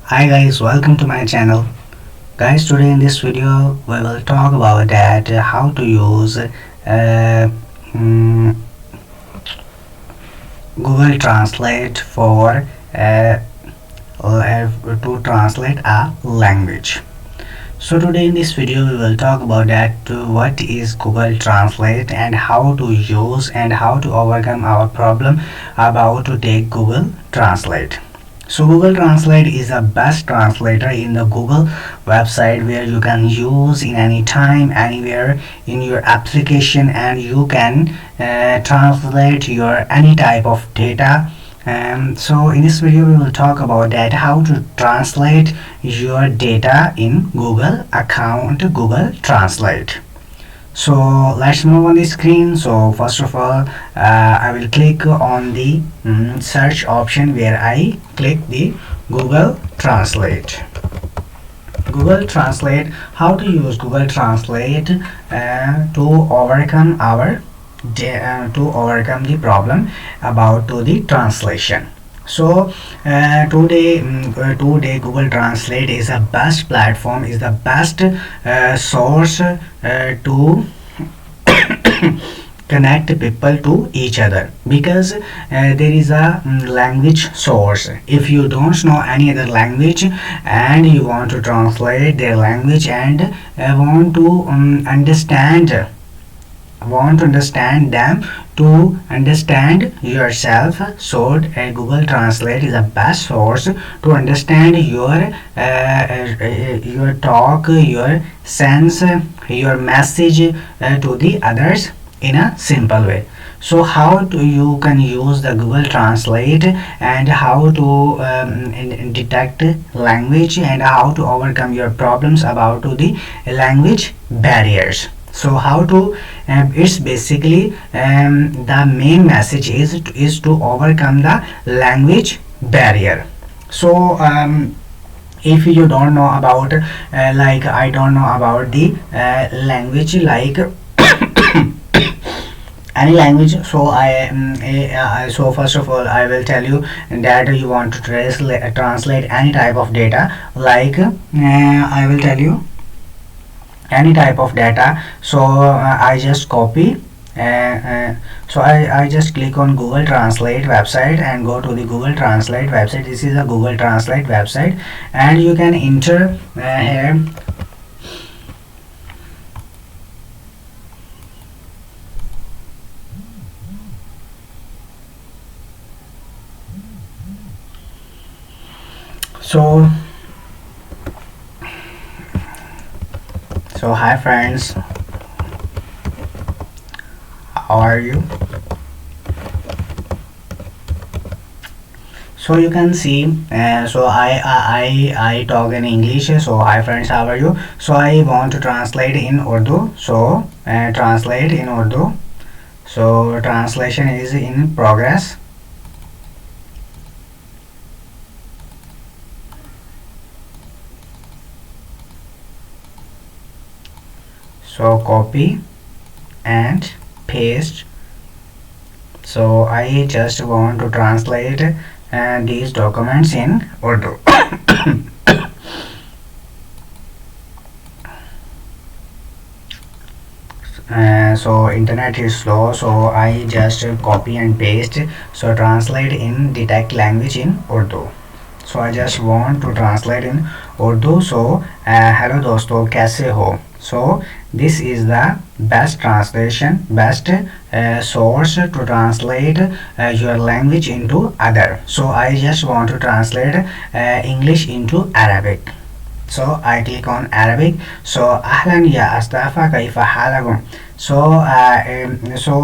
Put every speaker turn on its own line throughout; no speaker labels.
Hi guys, welcome to my channel. Guys, today in this video we will talk about that how to use mm, Google Translate for to translate a language. So today in this video we will talk about that what is Google Translate and how to use and how to overcome our problem about to take Google Translate. So Google Translate is the best translator in the Google website where you can use in any time, anywhere in your application, and you can translate your any type of data. So in this video we will talk about that how to translate your data in Google account Google Translate. So let's move on the screen. So first of all I will click on the search option where I click the Google Translate. Google Translate, how to use Google Translate to overcome our to overcome the problem about to the translation. So today Google Translate is the best platform, is the best source to connect people to each other, because there is a language source. If you don't know any other language and you want to translate their language and want to understand them to understand yourself, so Google Translate is the best source to understand your talk, your sense, your message to the others in a simple way. So how do you can use the Google Translate and how to detect language and how to overcome your problems about to the language barriers. So how to it's basically the main message is to overcome the language barrier. So if you don't know about like I don't know about the language like any language, so so first of all I will tell you that you want to translate any type of data, like I will tell you any type of data. So I just copy so I just click on Google Translate website and go to the Google Translate website. This is a Google Translate website and you can enter here. So hi friends, how are you? So you can see so I talk in English. So hi friends, how are you? So I want to translate in Urdu. So translate in Urdu. So translation is in progress. So copy and paste. So I just want to translate these documents in Urdu. So internet is slow, so I just copy and paste. So translate in detect language in Urdu. So I just want to translate in Urdu. So hello दोस्तों, कैसे हो? So this is the best translation, best source to translate your language into other. So I just want to translate English into Arabic. So I click on Arabic. So أهلا يا أصدافة كيف حالكم? So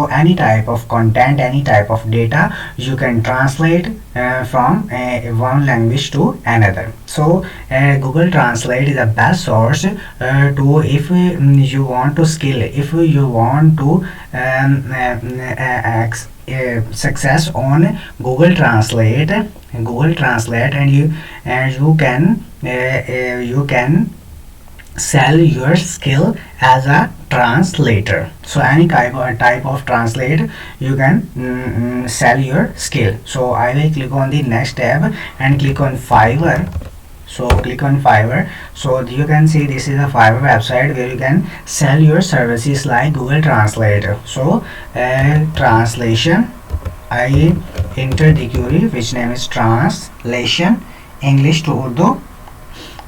any type of content, any type of data you can translate from one language to another. So Google Translate is the best source to if you want to skill, if you want to success on Google Translate, and you can sell your skill as a translator. So any type of translate you can sell your skill. So I will click on the next tab and click on Fiverr. So click on Fiverr. So you can see this is a Fiverr website where you can sell your services like Google Translate. So translation, I enter the query which name is translation English to Urdu.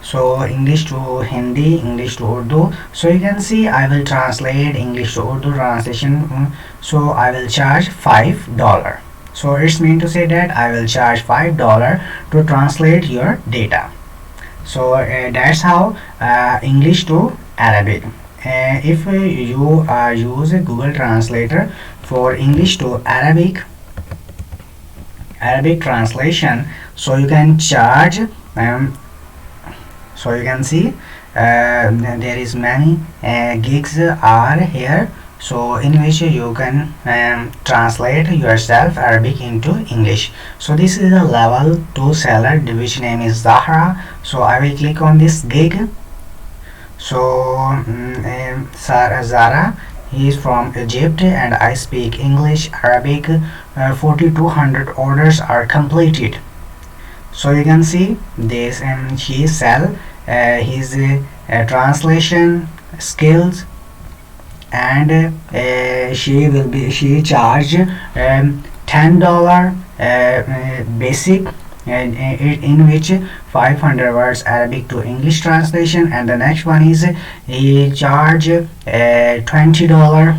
So English to Hindi, English to Urdu. So you can see I will translate English to Urdu translation. So I will charge $5. So it's mean to say that I will charge $5 to translate your data. So that's how English to Arabic. If you use a Google Translator for English to Arabic translation, so you can charge. So you can see there is many gigs are here. So in which you can translate yourself Arabic into English. So this is a level 2 seller which name is Zahra. So I will click on this gig. So Zara, he is from Egypt and I speak English, Arabic. 4200 orders are completed. So you can see this, and he sell his translation skills, and she charge $10 basic, in which 500 words Arabic to English translation, and the next one is he charge $20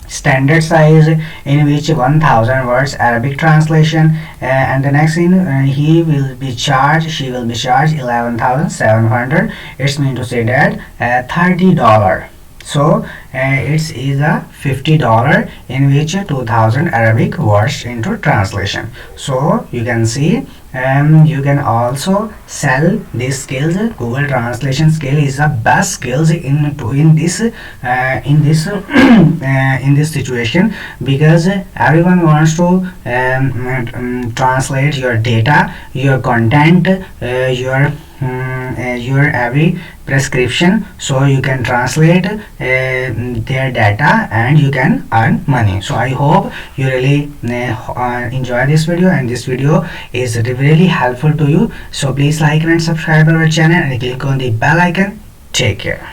standard size, in which 1000 words Arabic translation, and the next thing she will be charged 11,700. It's mean to say that $30. So it is a $50 in which 2000 Arabic words into translation. So you can see you can also sell these skills. Google translation skill is the best skills in this in this situation, because everyone wants to translate your data, your content, your every prescription. So you can translate their data and you can earn money. So I hope you really enjoy this video, and this video is really helpful to you. So please like and subscribe our channel and click on the bell icon. Take care.